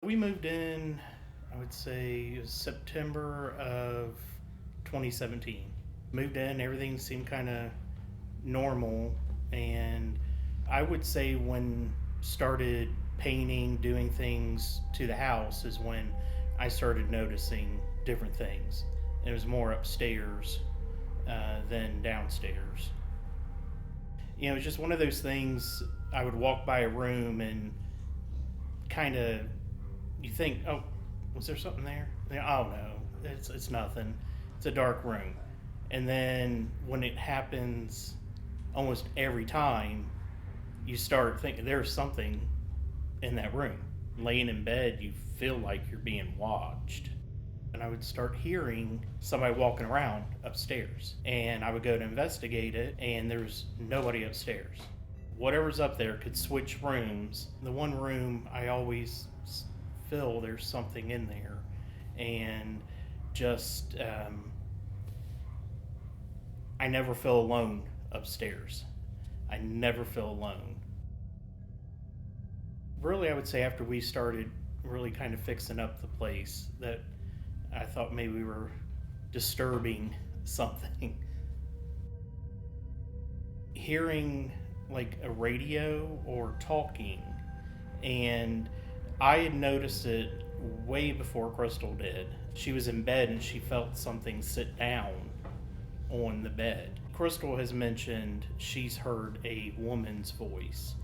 We moved in, I would say, it was September of 2017. Moved in, everything seemed kind of normal, and I would say when started painting, doing things to the house is when I started noticing different things. And it was more upstairs than downstairs. You know, it was just one of those things. I would walk by a room and kind of you think, oh, was there something there? Oh no, it's nothing. It's a dark room. And then when it happens almost every time, you start thinking there's something in that room. Laying in bed, you feel like you're being watched. And I would start hearing somebody walking around upstairs. And I would go to investigate it, and there's nobody upstairs. Whatever's up there could switch rooms. The one room I always feel there's something in there. And just, I never feel alone upstairs. I never feel alone. Really, I would say after we started really kind of fixing up the place, that I thought maybe we were disturbing something. Hearing like a radio or talking, and I had noticed it way before Crystal did. She was in bed and she felt something sit down on the bed. Crystal has mentioned she's heard a woman's voice,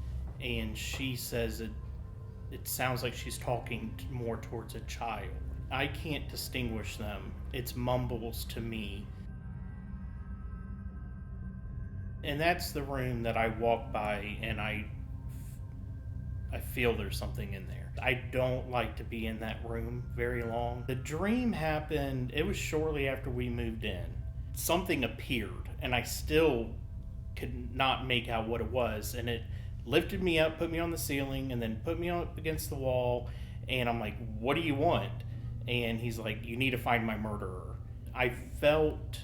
and she says it sounds like she's talking more towards a child. I can't distinguish them. It's mumbles to me. And that's the room that I walk by and I feel there's something in there. I don't like to be in that room very long. The dream happened, it was shortly after we moved in. Something appeared and I still could not make out what it was, and it lifted me up, put me on the ceiling, and then put me up against the wall, and I'm like, "What do you want?" And he's like, "You need to find my murderer." I felt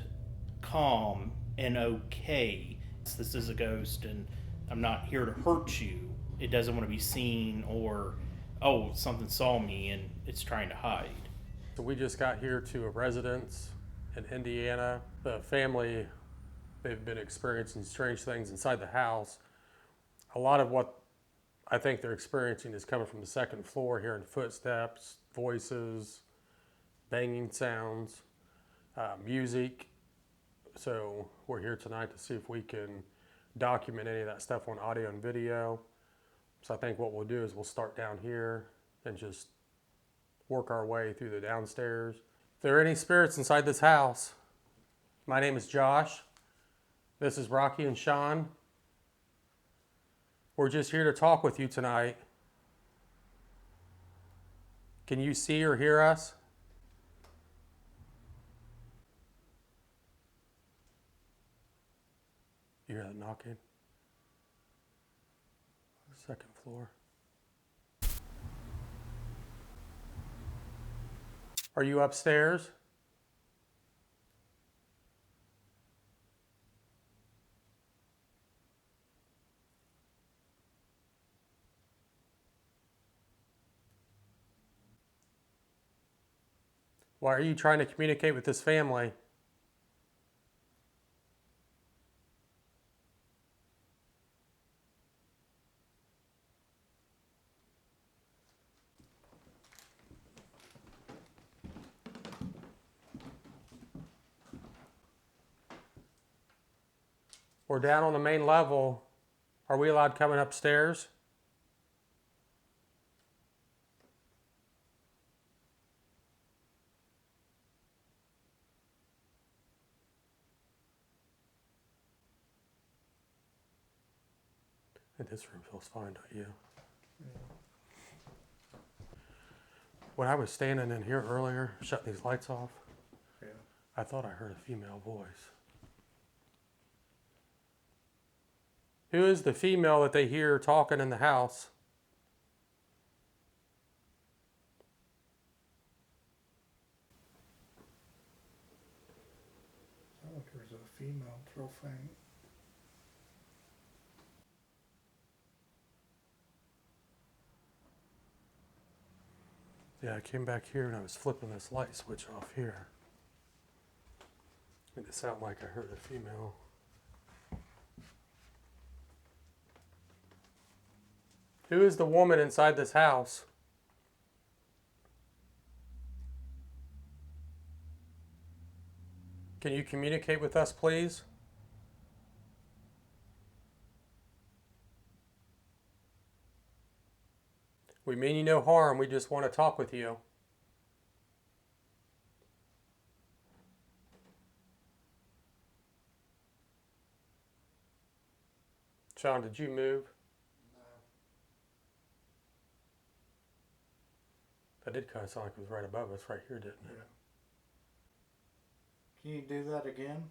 calm and okay. This is a ghost and I'm not here to hurt you. It doesn't want to be seen, or, oh, something saw me and it's trying to hide. So we just got here to a residence in Indiana. The family, they've been experiencing strange things inside the house. A lot of what I think they're experiencing is coming from the second floor, hearing footsteps, voices, banging sounds, music. So we're here tonight to see if we can document any of that stuff on audio and video. So I think what we'll do is we'll start down here and just work our way through the downstairs. If there are any spirits inside this house, my name is Josh. This is Rocky and Sean. We're just here to talk with you tonight. Can you see or hear us? You hear that knocking? Second floor. Are you upstairs? Why are you trying to communicate with this family? We're down on the main level. Are we allowed coming upstairs? And this room feels fine, don't you? Yeah. When I was standing in here earlier, shutting these lights off, yeah, I thought I heard a female voice. Who is the female that they hear talking in the house? Sounds like there's a female, it's real faint. Yeah, I came back here and I was flipping this light switch off here. Made it sound like I heard a female. Who is the woman inside this house? Can you communicate with us, please? We mean you no harm. We just want to talk with you. Sean, did you move? That did kind of sound like it was right above us right here, didn't it? Can you do that again?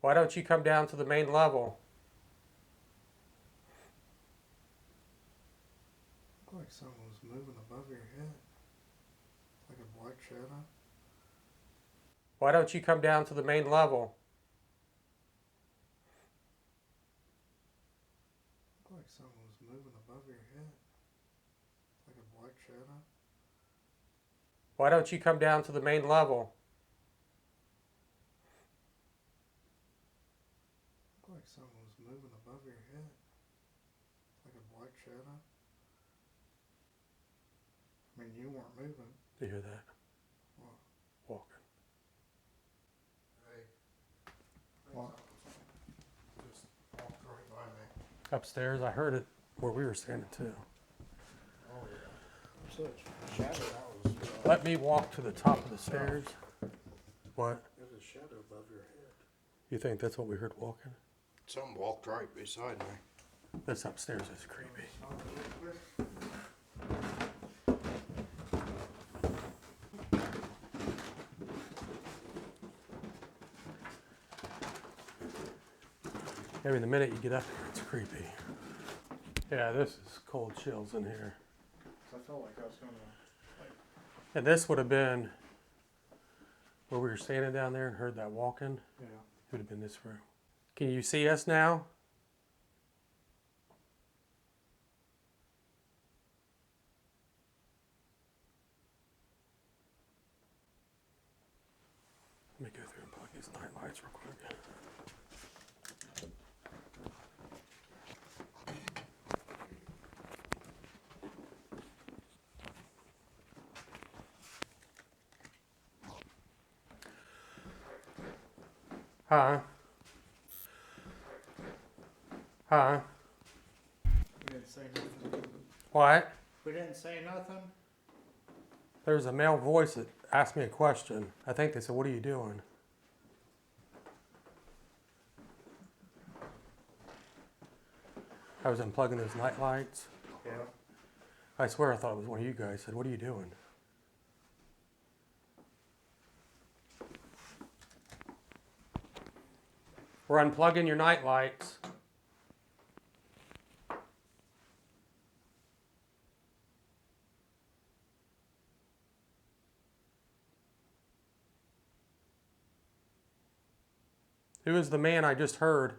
Why don't you come down to the main level? Looked like something was moving above your head. Like a black shadow. Why don't you come down to the main level? Looked like something was moving above your head. Like a black shadow. Why don't you come down to the main level? Looked like something was moving above your head. Like a black shadow. I mean, you weren't moving. Do you hear that? What? Walking. Hey. What? Just walked right by me. Upstairs, I heard it where we were standing too. Oh yeah. Such shadow. That was. Let me walk to the top of the stairs. What? There's a shadow above your head. You think that's what we heard walking? Something walked right beside me. This upstairs is creepy. Maybe the minute you get up here, it's creepy. Yeah, this is cold chills in here. I felt like I was gonna. And this would have been where we were standing down there and heard that walking. Yeah. It would have been this room. Can you see us now? Let me go through and plug these night lights real quick. Huh? Huh? We didn't say nothing. What? We didn't say nothing? There was a male voice that asked me a question. I think they said, "What are you doing?" I was unplugging those night lights. Yeah. I swear I thought it was one of you guys. Said, "What are you doing?" We're unplugging your night lights. Who is the man I just heard?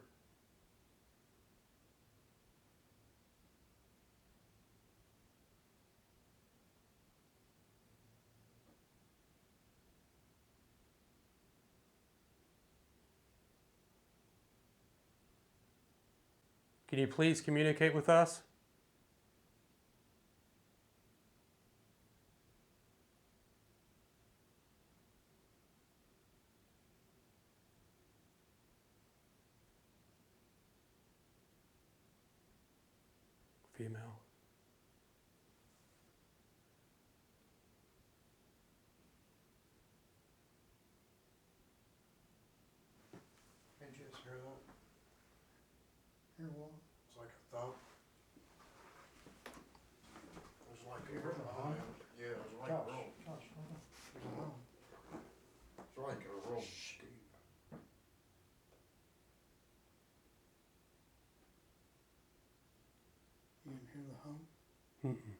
Can you please communicate with us? Female. Did you just hear that? Hear what? It's like a thump. It was like You heard the hum? Yeah, it was like Josh, real. Josh, hold on. There's a hum. It's like a real deep. You didn't hear the hum? Mm-mm.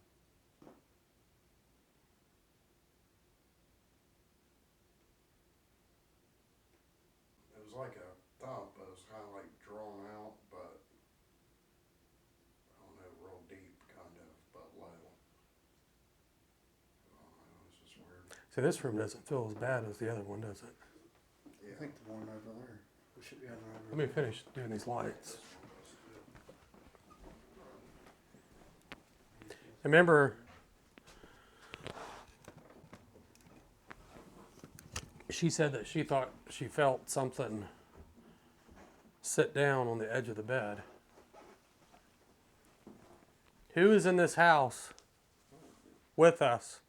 It was like a thump, but it was kind of like drawn out, but See, this room doesn't feel as bad as the other one, does it? I think the one over there, we should be having over Let me finish doing these lights. Remember, she said that she thought she felt something sit down on the edge of the bed. Who is in this house with us?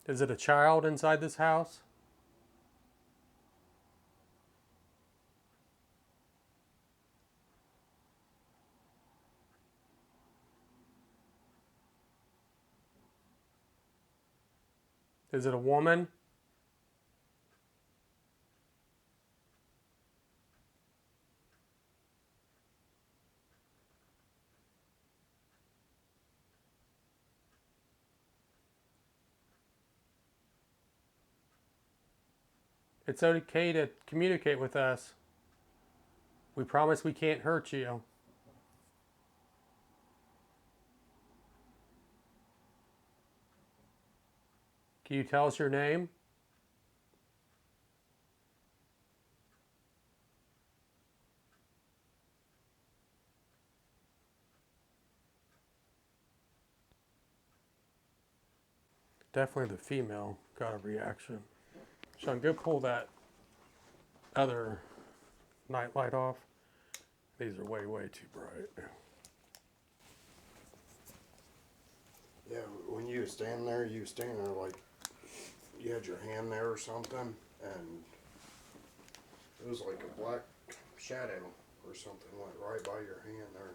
Is it a child inside this house? Is it a woman? It's okay to communicate with us. We promise we can't hurt you. Can you tell us your name? Definitely the female got a reaction. Sean, go pull that other night light off. These are way, way too bright. Yeah, when you was standing there like you had your hand there or something, and it was like a black shadow or something went right by your hand there.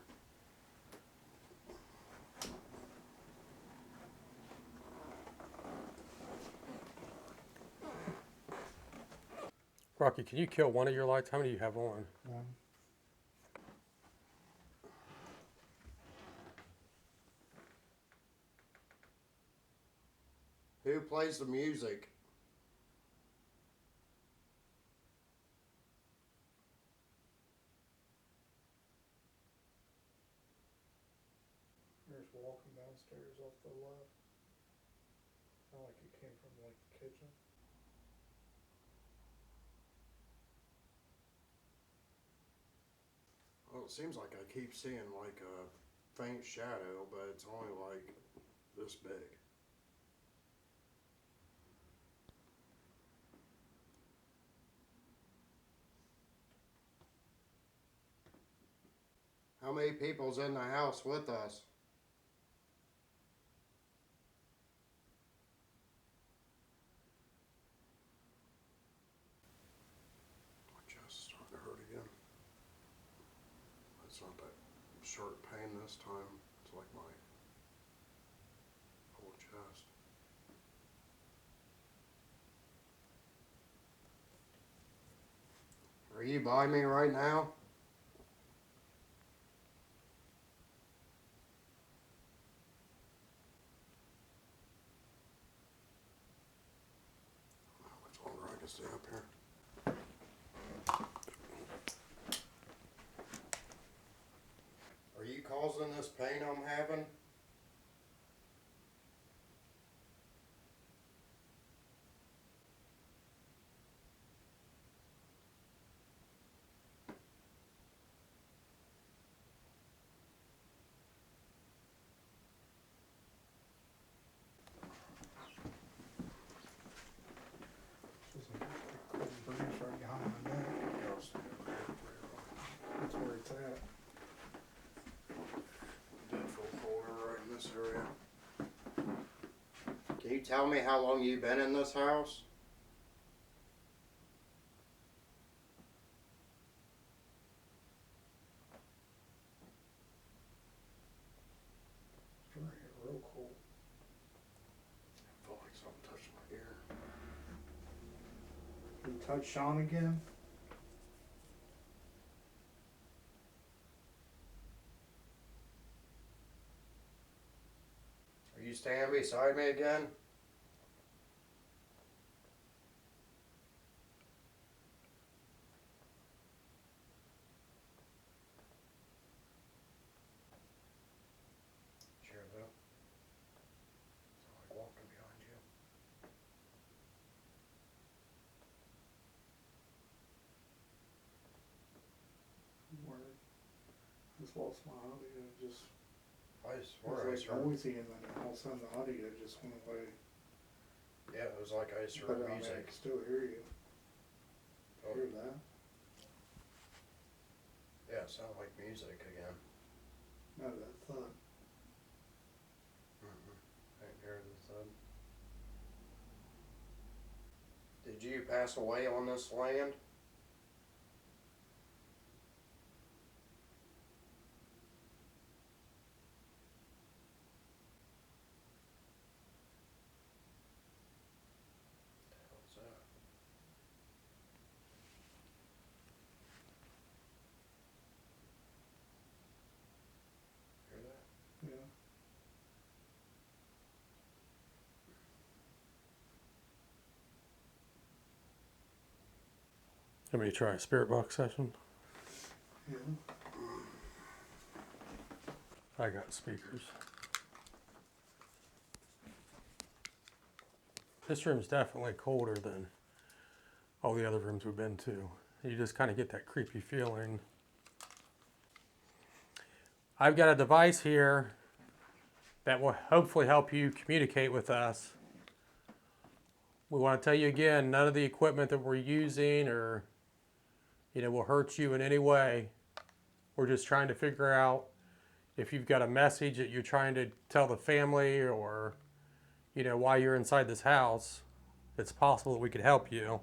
Rocky, can you kill one of your lights? How many do you have on? One. Who plays the music? There's walking downstairs off the left. Sound like it came from like the kitchen. Well, it seems like I keep seeing like a faint shadow, but it's only like this big. How many people's in the house with us? My chest is starting to hurt again. It's not that sharp pain this time. It's like my whole chest. Are you by me right now? How much longer I can stay up here? Are you causing this pain I'm having? Just a cold breeze right behind my neck. That's where it's at. It did feel colder right in this area. Can you tell me how long you've been in this house? It's starting to get real cold. I felt like something touched my ear. Did you touch Sean again? Are you standing beside me again? Just lost my audio. Just I it swear I was just like heard. noisy, and then all of a sudden the audio just went away. Yeah, it was like I just But heard I mean, I music. can still hear you. Oh, Hear that? yeah, it sounded like music again. No, that thud. I didn't hear the thud. Did you pass away on this land? What's that? Hear that? Yeah. Let me try a spirit box session. Yeah. I got speakers. This room's definitely colder than all the other rooms we've been to. You just kind of get that creepy feeling. I've got a device here that will hopefully help you communicate with us. We want to tell you again, none of the equipment that we're using or will hurt you in any way. We're just trying to figure out if you've got a message that you're trying to tell the family or why you're inside this house. It's possible that we could help you.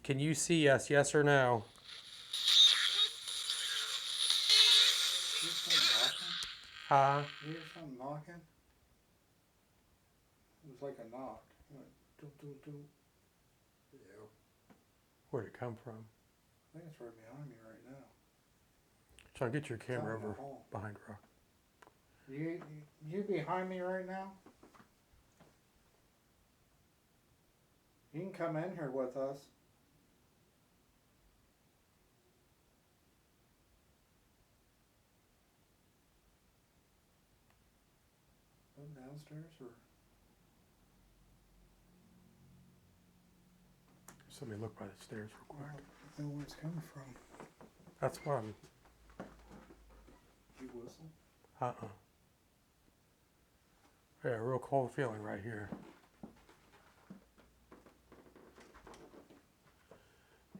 Can you see us, yes or no? You hear something knocking? Huh? You hear something knocking? It was like a knock. It went doo doo doo. Yeah. Where'd it come from? I think it's right behind me right now. Try to get your camera Something in over the hall. behind Rock. You behind me right now? You can come in here with us. Go downstairs or Just let me look by the stairs real quick. I don't know where it's coming from. That's what I'm. You whistle? Yeah, a real cold feeling right here.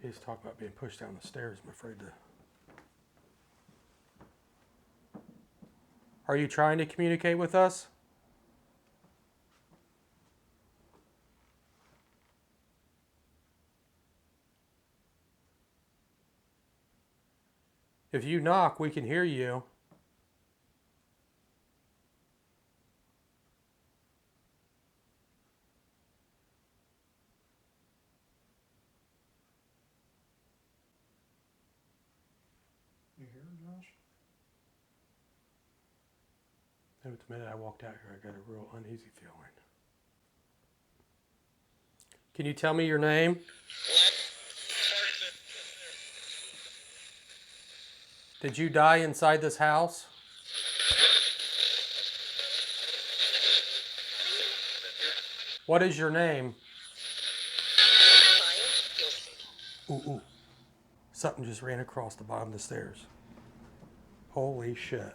He's talking about being pushed down the stairs. I'm afraid to. Are you trying to communicate with us? If you knock, we can hear you. You hear it, Josh? And the minute I walked out here, I got a real uneasy feeling. Can you tell me your name? Did you die inside this house? What is your name? Ooh, ooh. Something just ran across the bottom of the stairs. Holy shit.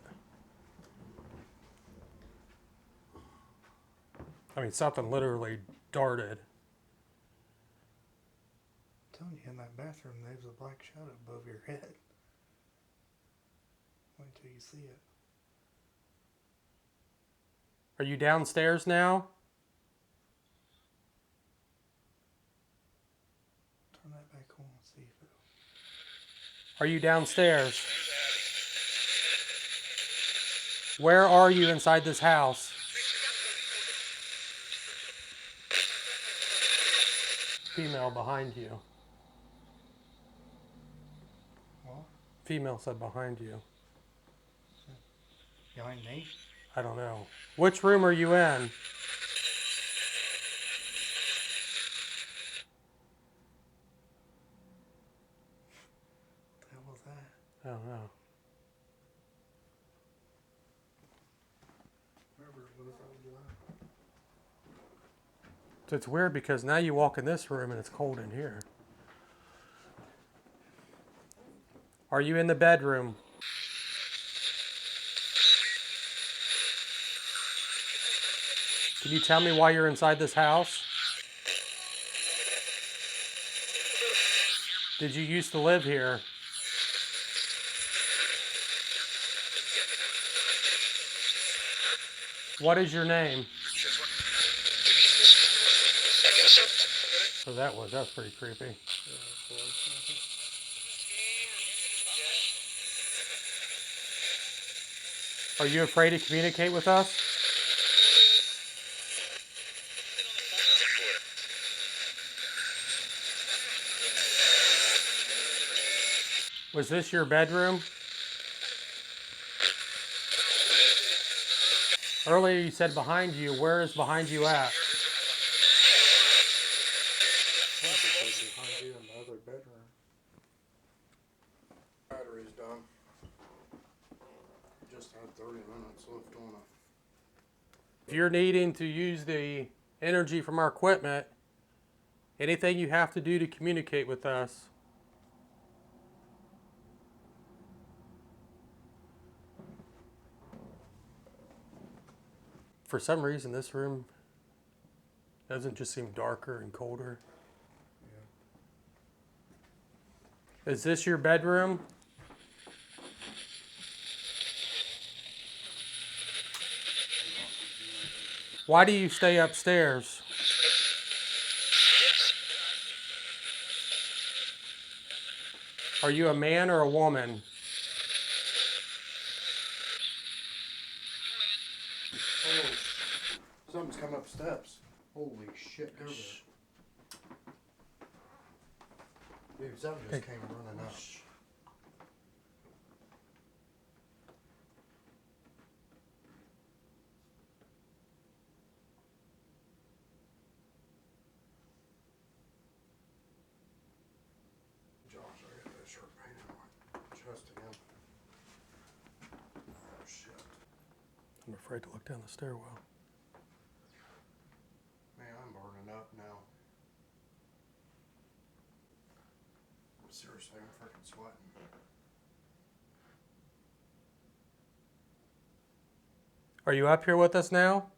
I mean, something literally darted. I'm telling you, in that bathroom, there's a black shadow above your head. Wait till you see it. Are you downstairs now? Turn that back on and see if it. Are you downstairs? Where are you inside this house? Female behind you. What? Female said behind you. Behind me? I don't know. Which room are you in? What the hell was that? I don't know. Whoever it was, that was loud. So it's weird because now you walk in this room and it's cold in here. Are you in the bedroom? Can you tell me why you're inside this house? Did you used to live here? What is your name? So that was pretty creepy. Yeah, that's what I was thinking. Are you afraid to communicate with us? Was this your bedroom? Earlier you said behind you. Where is behind you at? I think they're behind you in the other bedroom. Battery's done. Just had 30 minutes left on it. If you're needing to use the energy from our equipment, anything you have to do to communicate with us. For some reason, this room doesn't just seem darker and colder. Yeah. Is this your bedroom? Why do you stay upstairs? Are you a man or a woman? Oh, something's coming up steps. Holy shit, go there. Dude, something just came running up. Josh, I got that sharp pain in my chest again. Oh shit. I'm afraid to look down the stairwell. Man, I'm burning up now. Seriously, I'm freaking sweating. Are you up here with us now?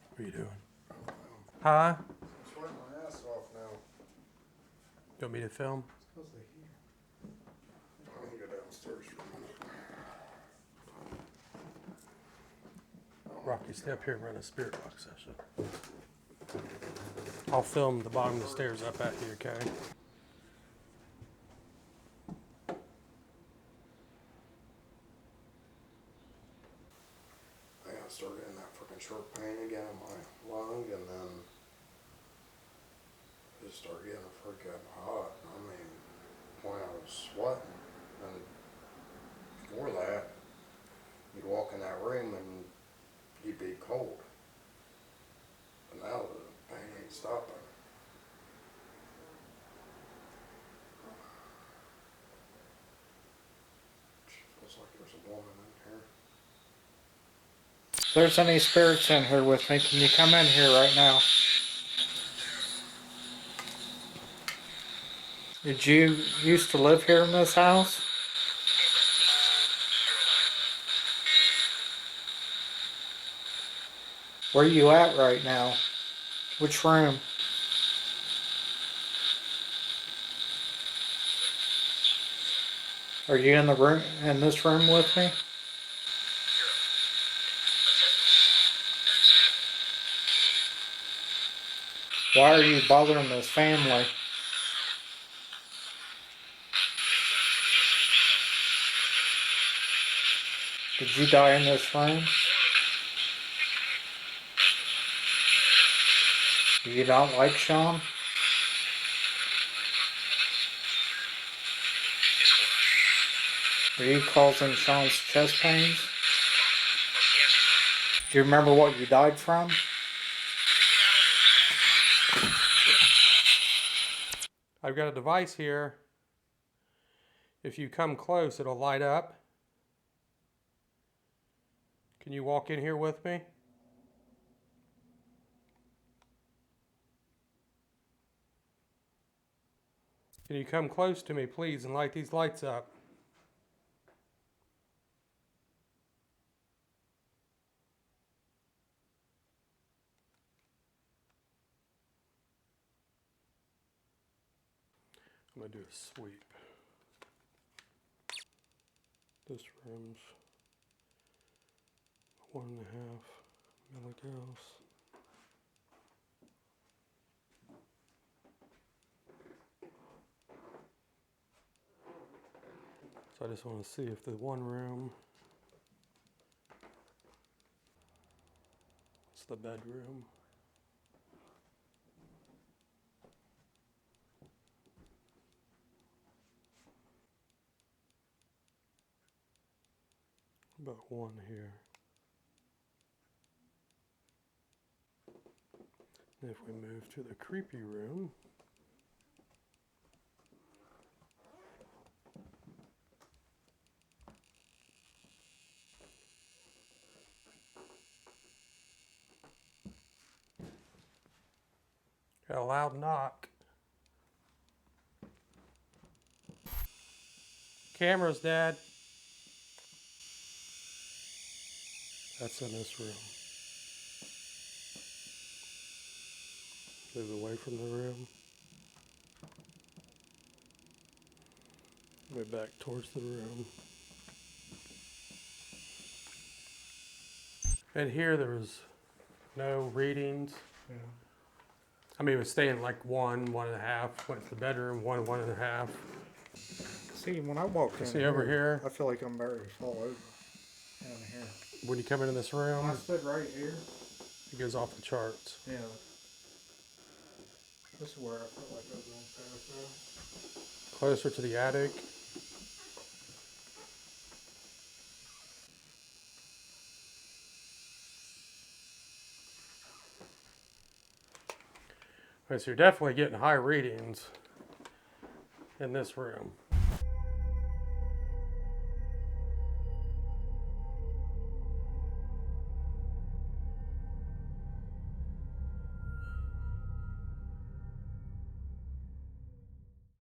What are you doing? Huh? I'm sweating my ass off now. You want me to film? It's because they hear. I'm gonna go downstairs for a minute. Rocky, stay up here and run a spirit box session. I'll film the bottom of the stairs up at you, okay? I gotta start getting that freaking sharp pain again in my lung, and then just start getting freaking hot. I mean, when I was sweating, and before that, you'd walk in that room and you'd be cold. But now the pain ain't stopping. Feels like there's a woman in here. If there's any spirits in here with me, can you come in here right now? Did you used to live here in this house? Where are you at right now? Which room? Are you in the room in this room with me? Why are you bothering this family? Did you die in this room? Do you not like Sean? Are you causing Sean's chest pains? Do you remember what you died from? I've got a device here. If you come close, it'll light up. Can you walk in here with me? Can you come close to me, please, and light these lights up? I'm going to do a sweep. This room's 1.5 milligauss. So I just want to see if the one room, it's the bedroom. About one here. And if we move to the creepy room, got a loud knock. Cameras, Dad. That's in this room. Move away from the room. Move back towards the room. And here there was no readings. Yeah. I mean, it was staying like 1.5. Went to the bedroom, 1.5. See, when I walked in See over here? I feel like I'm ready to fall over down here. When you come into this When I room, stood right here, it goes off the charts. yeah. This is where I felt like I was going to pass out. Closer to the attic. Okay, so you're definitely getting high readings in this room.